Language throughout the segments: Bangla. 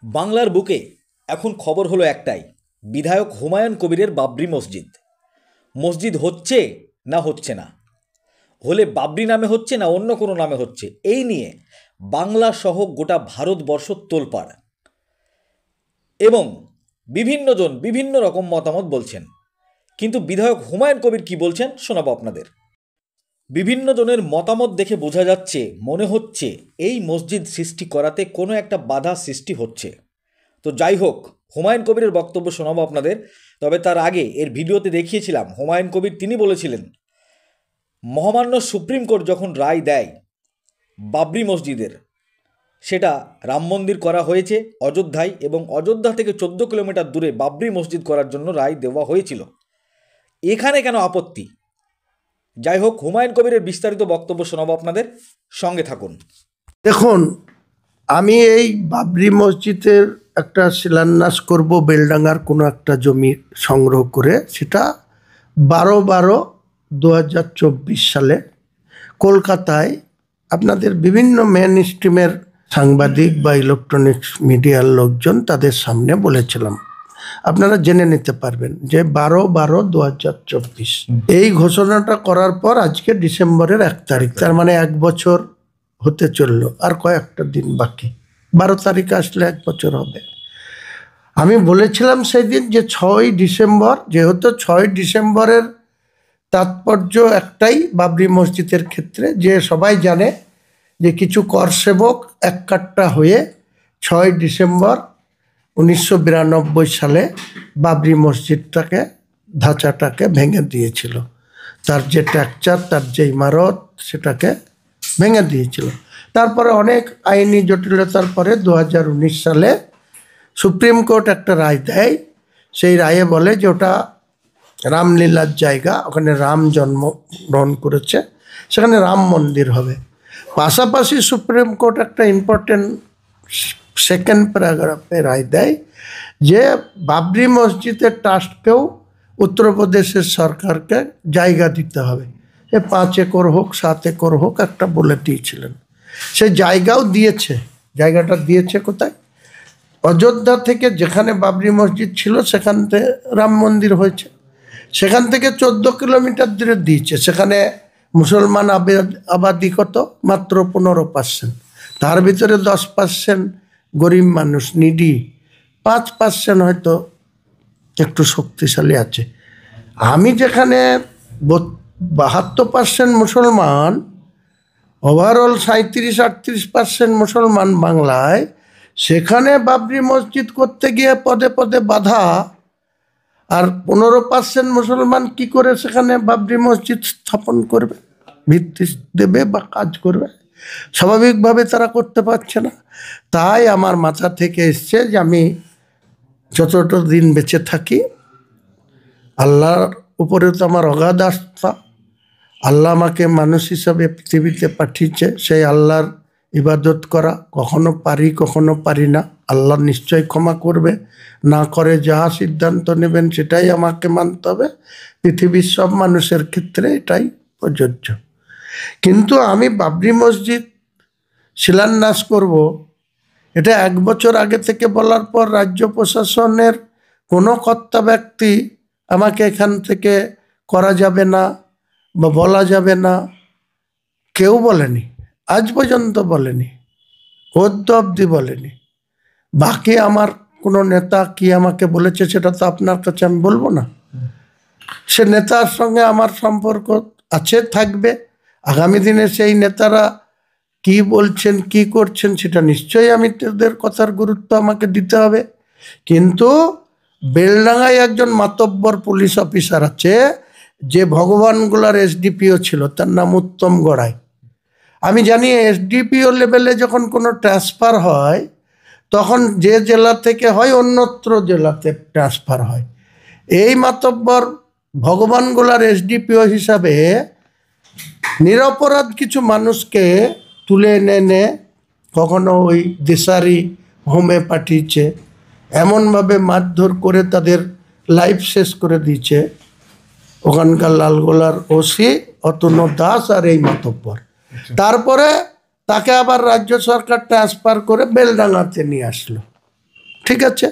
বাংলার বুকে এখন খবর হলো একটাই, বিধায়ক হুমায়ুন কবিরের বাবরি মসজিদ। মসজিদ হচ্ছে না হচ্ছে না, হলে বাবরি নামে হচ্ছে না অন্য কোনো নামে হচ্ছে, এই নিয়ে বাংলা সহ গোটা ভারতবর্ষ তোলপাড়। এবং বিভিন্নজন বিভিন্ন রকম মতামত বলছেন, কিন্তু বিধায়ক হুমায়ুন কবির কি বলছেন শোনাবো আপনাদের। বিভিন্ন জনের মতামত দেখে বোঝা যাচ্ছে, মনে হচ্ছে এই মসজিদ সৃষ্টি করাতে কোনো একটা বাধা সৃষ্টি হচ্ছে। তো যাই হোক, হুমায়ুন কবিরের বক্তব্য শোনাবো আপনাদের। তবে তার আগে এর ভিডিওতে দেখিয়েছিলাম হুমায়ুন কবির তিনি বলেছিলেন, মহামান্য সুপ্রিম কোর্ট যখন রায় দেয় বাবরি মসজিদের, সেটা রাম মন্দির করা হয়েছে অযোধ্যায়, এবং অযোধ্যা থেকে 14 কিলোমিটার দূরে বাবরি মসজিদ করার জন্য রায় দেওয়া হয়েছিল। এখানে কেন আপত্তি? যাই হোক, হুমায়ুন কবিরের বিস্তারিত বক্তব্য শোনাবো আপনাদের, সঙ্গে থাকুন। দেখুন, আমি এই বাবরি মসজিদের একটা শিলান্যাস করব বেলডাঙ্গার কোনো একটা জমি সংগ্রহ করে, সেটা 12/12/2024 সালে কলকাতায় আপনাদের বিভিন্ন মেন স্ট্রিমের সাংবাদিক বা ইলেকট্রনিক্স মিডিয়ার লোকজন তাদের সামনে বলেছিলাম। আপনারা জেনে নিতে পারবেন যে 12/12/2024 এই ঘোষণাটা করার পর আজকে ডিসেম্বরের 1 তারিখ, তার মানে 1 বছর হতে চললো, আর কয়েকটা দিন বাকি। 12 তারিখ আসলে 1 বছর হবে। আমি বলেছিলাম সেই দিন যে 6 ডিসেম্বর, যেহেতু 6 ডিসেম্বরের তাৎপর্য একটাই বাবরি মসজিদের ক্ষেত্রে, যে সবাই জানে যে কিছু কর সেবক এককাট্টা হয়ে 6 ডিসেম্বর 1992 সালে বাবরি মসজিদটাকে, ধাঁচাটাকে ভেঙে দিয়েছিল। তার যে স্ট্রাকচার, তার যে ইমারত, সেটাকে ভেঙে দিয়েছিল। তারপরে অনেক আইনি জটিলতার পরে 2019 সালে সুপ্রিম কোর্ট একটা রায় দেয়। সেই রায়ে বলে যে ওটা রামলীলার জায়গা, ওখানে রাম জন্মগ্রহণ করেছে, সেখানে রাম মন্দির হবে। পাশাপাশি সুপ্রিম কোর্ট একটা ইম্পর্টেন্ট সেকেন্ড প্যারাগ্রাফে রায় দেয় যে বাবরি মসজিদের ট্রাস্টকেও উত্তরপ্রদেশের সরকারকে জায়গা দিতে হবে। 5 একর হোক 7 একর হোক একটা বলে দিয়েছিলেন। সে জায়গাও দিয়েছে। জায়গাটা দিয়েছে কোথায়? অযোধ্যা থেকে, যেখানে বাবরি মসজিদ ছিল সেখান থেকে রাম মন্দির হয়েছে, সেখান থেকে 14 কিলোমিটার দূরে দিয়েছে। সেখানে মুসলমান আবাদি কত? মাত্র 15%। তার ভিতরে 10% গরিব মানুষ, নিডি। 5% হয়তো একটু শক্তিশালী আছে। আমি যেখানে 72% মুসলমান, ওভারঅল 37-38% মুসলমান বাংলায়, সেখানে বাবরি মসজিদ করতে গিয়ে পদে পদে বাধা। আর 15% মুসলমান কি করে সেখানে বাবরি মসজিদ স্থাপন করবে, ভিত্তি দেবে বা কাজ করবে? স্বাভাবিকভাবে তারা করতে পারছে না। তাই আমার মাথা থেকে এসছে যে আমি যতটা দিন বেঁচে থাকি, আল্লাহর উপরে তো আমার অগাধ আস্থা। আল্লাহ আমাকে মানুষ হিসাবে পৃথিবীতে পাঠিয়েছে, সেই আল্লাহর ইবাদত করা। কখনো পারি, কখনো পারি না। আল্লাহ নিশ্চয় ক্ষমা করবে, না করে যাহা সিদ্ধান্ত নেবেন সেটাই আমাকে মানতে হবে। পৃথিবীর সব মানুষের ক্ষেত্রে এটাই প্রযোজ্য। কিন্তু আমি বাবরি মসজিদ শিলান্যাস করব, এটা 1 বছর আগে থেকে বলার পর রাজ্য প্রশাসনের কোনো কর্তা ব্যক্তি আমাকে এখান থেকে করা যাবে না বা বলা যাবে না, কেউ বলেনি, আজ পর্যন্ত বলেনি, অদ্য অবধি বলেনি। বাকি আমার কোনো নেতা কি আমাকে বলেছে সেটা তো আপনার কাছে আমি বলবো না। সে নেতার সঙ্গে আমার সম্পর্ক আছে, থাকবে। আগামী দিনে সেই নেতারা কি বলছেন, কি করছেন, সেটা নিশ্চয়ই আমি তাদের কথার গুরুত্ব আমাকে দিতে হবে। কিন্তু বেলডাঙ্গায় একজন মাতব্বর পুলিশ অফিসার আছে, যে ভগবানগোলার এসডিপিও ছিল, তার নাম উত্তম গড়াই। আমি জানি এসডিপিও লেভেলে যখন কোনো ট্রান্সফার হয়, তখন যে জেলা থেকে হয় অন্যত্র জেলাতে ট্রান্সফার হয়। এই মাতব্বর ভগবানগোলার এসডিপিও হিসাবে নিরপরাধ কিছু মানুষকে তুলে এনে কখনো ওই দেশারি হোমে পাঠিয়েছে, এমনভাবে মারধর করে তাদের লাইফ শেষ করে দিয়েছে ওখানকার লালগোলার ওসি অতনু দাস আর এই মাতব্বর। তারপরে তাকে আবার রাজ্য সরকার ট্রান্সফার করে বেলডাঙ্গাতে নিয়ে আসলো। ঠিক আছে,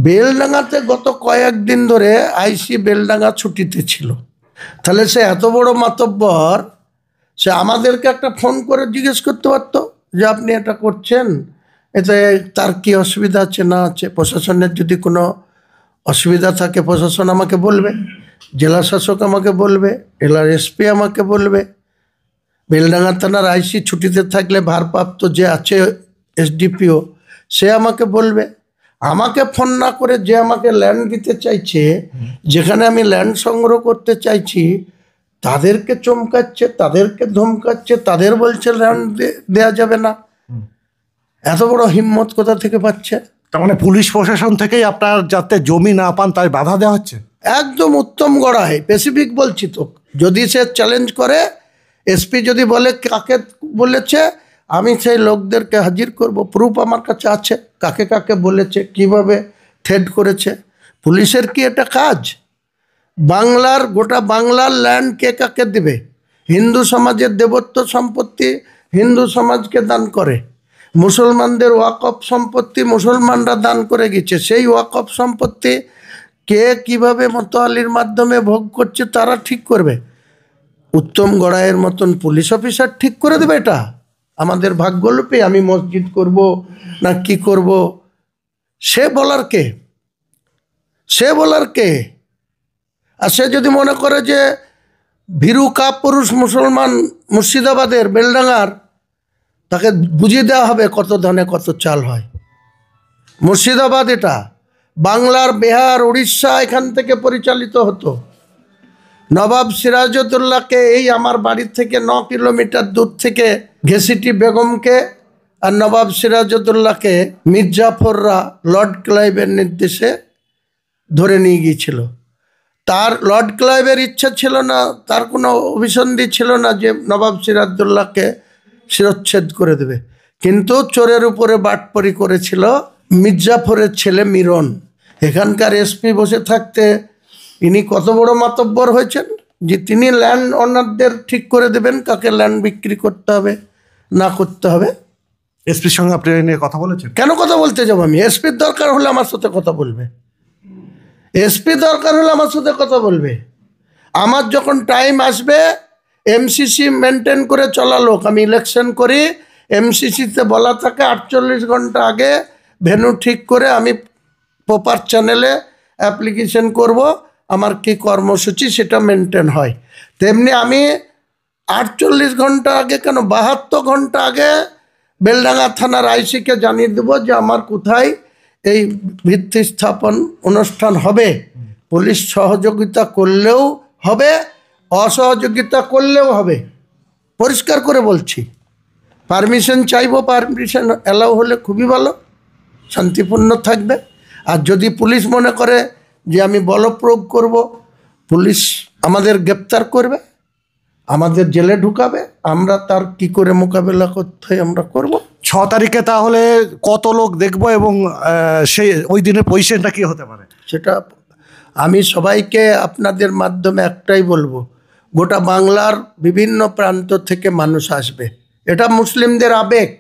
বেলডাঙ্গাতে গত কয়েকদিন ধরে আইসি বেলডাঙ্গা ছুটিতে ছিল। তাহলে সে এত বড় মাতব্বর, সে আমাদেরকে একটা ফোন করে জিজ্ঞেস করতে পারতো যে আপনি এটা করছেন, এতে তার কি অসুবিধা আছে না আছে। প্রশাসনের যদি কোনো অসুবিধা থাকে প্রশাসন আমাকে বলবে, জেলা শাসক আমাকে বলবে, জেলার এসপি আমাকে বলবে, বেলডাঙ্গা থানার আইসি ছুটিতে থাকলে ভারপ্রাপ্ত যে আছে এসডিপিও সে আমাকে বলবে। আমাকে ফোন না করে যে আমাকে ল্যান্ড দিতে চাইছে, যেখানে আমি ল্যান্ড সংগ্রহ করতে চাইছি, তাদেরকে চমকাচ্ছে, তাদেরকে ধমকাচ্ছে, তাদের বলছে ল্যান্ড দেয়া যাবে না। এত বড় হিম্মত কোথা থেকে পাচ্ছে? তার মানে পুলিশ প্রশাসন থেকেই আপনার যাতে জমি না পান তাই বাধা দেওয়া হচ্ছে। একদম উত্তম গড়ায়, স্পেসিফিক বলছি তো। যদি সে চ্যালেঞ্জ করে, এসপি যদি বলে কাকে বলেছে, আমি সেই লোকদেরকে হাজির করব, প্রুফ আমার কাছে আছে, কাকে কাকে বলেছে, কিভাবে থ্রেট করেছে। পুলিশের কি এটা কাজ? বাংলার গোটা বাংলার ল্যান্ড কে কাকে দেবে? হিন্দু সমাজের দেবত্ব সম্পত্তি হিন্দু সমাজকে দান করে, মুসলমানদের ওয়াকফ সম্পত্তি মুসলমানরা দান করে গেছে। সেই ওয়াকফ সম্পত্তি কে কিভাবে মতোয়ালির মাধ্যমে ভোগ করছে তারা ঠিক করবে। উত্তম গড়াইয়ের মতন পুলিশ অফিসার ঠিক করে দেবে এটা? আমাদের ভাগ্যলোপে আমি মসজিদ করব না কি করব, সে বলার কে? সে বলার কে? আর সে যদি মনে করে যে ভীরু কাপুরুষ মুসলমান মুর্শিদাবাদের বেলডাঙ্গার, তাকে বুঝিয়ে দেওয়া হবে কত ধানে কত চাল হয়। মুর্শিদাবাদ এটা বাংলার, বিহার, উড়িষ্যা এখান থেকে পরিচালিত হতো। নবাব সিরাজউদ্দৌলাকে এই আমার বাড়ির থেকে 9 কিলোমিটার দূর থেকে ঘেসিটি বেগমকে আর নবাব সিরাজউদ্দৌলাকে মির্জাফররা লর্ড ক্লাইভের নির্দেশে ধরে নিয়ে গিয়েছিল। তার লর্ড ক্লাইভের ইচ্ছা ছিল না, তার কোনো অভিসন্ধি ছিল না যে নবাব সিরাজউদ্দৌলাকে শিরচ্ছেদ করে দেবে, কিন্তু চোরের উপরে বাটপরি করেছিল মির্জাফরের ছেলে মিরন। এখানকার এসপি বসে থাকতে ইনি কত বড় মাতব্বর হয়েছেন যে তিনি ল্যান্ড ওনারদের ঠিক করে দেবেন কাকে ল্যান্ড বিক্রি করতে হবে না করতে হবে। এসপির সঙ্গে আপনি এই নিয়ে কথা বলেছেন? কেন কথা বলতে যাবো আমি? এসপির দরকার হলে আমার সাথে কথা বলবে, এসপি দরকার হলে আমার সাথে কথা বলবে। আমার যখন টাইম আসবে, এমসিসি মেনটেন করে চলা লোক, আমি ইলেকশন করি, এমসিসিতে বলা থাকে 48 ঘন্টা আগে ভেন্যু ঠিক করে আমি প্রপার চ্যানেলে অ্যাপ্লিকেশন করব, আমার কি কর্মসূচি সেটা মেনটেন হয়। তেমনি আমি 48 ঘন্টা আগে কেন 72 ঘন্টা আগে বেলডাঙ্গা থানার আইসিকে জানিয়ে দেবো যে আমার কোথায় এই ভিত্তি স্থাপন অনুষ্ঠান হবে। পুলিশ সহযোগিতা করলেও হবে, অসহযোগিতা করলেও হবে, পরিষ্কার করে বলছি। পারমিশন চাইবো, পারমিশন অ্যালাউ হলে খুবই ভালো, শান্তিপূর্ণ থাকবে। আর যদি পুলিশ মনে করে যে আমি বলপ্রয়োগ করব, পুলিশ আমাদের গ্রেপ্তার করবে, আমাদের জেলে ঢুকাবে, আমরা তার কি করে মোকাবেলা করতে হয় আমরা করব। 6 তারিখে তাহলে কত লোক দেখবো এবং সেই ওই দিনের পজিশনটা কি হতে পারে? সেটা আমি সবাইকে আপনাদের মাধ্যমে একটাই বলবো, গোটা বাংলার বিভিন্ন প্রান্ত থেকে মানুষ আসবে। এটা মুসলিমদের আবেগ,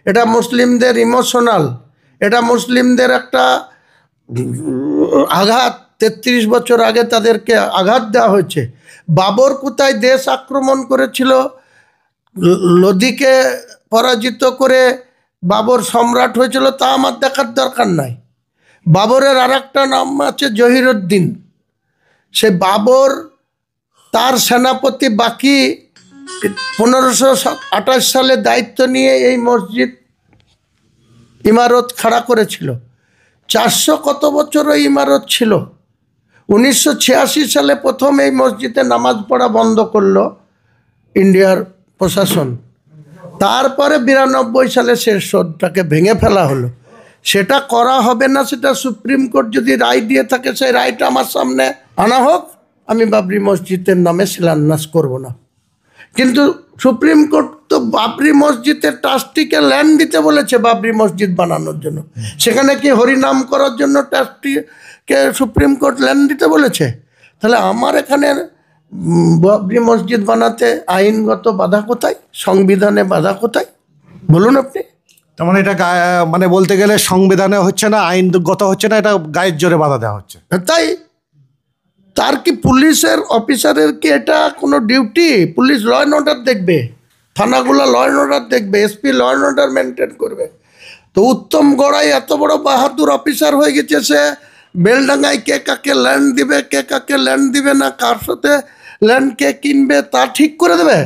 এটা মুসলিমদের ইমোশনাল, এটা মুসলিমদের একটা আঘাত। 33 বছর আগে তাদেরকে আঘাত দেওয়া হয়েছে। বাবর কোথায় দেশ আক্রমণ করেছিল, লোদিকে পরাজিত করে বাবর সম্রাট হয়েছিল তা আমার দেখার দরকার নাই। বাবরের আর একটা নাম আছে জহিরুদ্দিন। সে বাবর তার সেনাপতি বাকি 1528 সালে দায়িত্ব নিয়ে এই মসজিদ ইমারত খাড়া করেছিল। 400 কত বছর ওই ইমারত ছিল। 1986 সালে প্রথম এই মসজিদে নামাজ পড়া বন্ধ করলো ইন্ডিয়ার প্রশাসন। তারপরে 92 সালে সে সদটাকে ভেঙে ফেলা হলো। সেটা করা হবে না, সেটা সুপ্রিম কোর্ট যদি রায় দিয়ে থাকে সেই রায়টা আমার সামনে আনা হোক, আমি বাবরি মসজিদের নামে শিলান্যাস করব না। কিন্তু সুপ্রিম কোর্ট তো বাবরি মসজিদের ট্রাস্টিকে ল্যান্ড দিতে বলেছে বাবরি মসজিদ বানানোর জন্য। সেখানে কি হরিনাম করার জন্য ট্রাস্টিকে সুপ্রিম কোর্ট ল্যান্ড দিতে বলেছে? তাহলে আমার এখানে বাবরি মসজিদ বানাতে আইনগত বাধা কোথায়, সংবিধানে বাধা কোথায় বলুন আপনি? তার মানে এটা মানে বলতে গেলে সংবিধানে হচ্ছে না, আইনগত হচ্ছে না, এটা গায়ের জোরে বাধা দেওয়া হচ্ছে। তাই তার কি পুলিশের অফিসারের কি এটা কোনো duty? Police law and order দেখবে, থানাগুলো ল অ্যান্ড অর্ডার দেখবে, SP law and order maintain করবে। তো উত্তম গড়াই এত বড় বাহাদুর অফিসার হয়ে গেছে, সে বেলডাঙ্গায় কে কাকে ল্যান্ড দিবে, কে কাকে ল্যান্ড দিবে না, কার সাথে ল্যান্ড কে কিনবে তা ঠিক করে দেবে।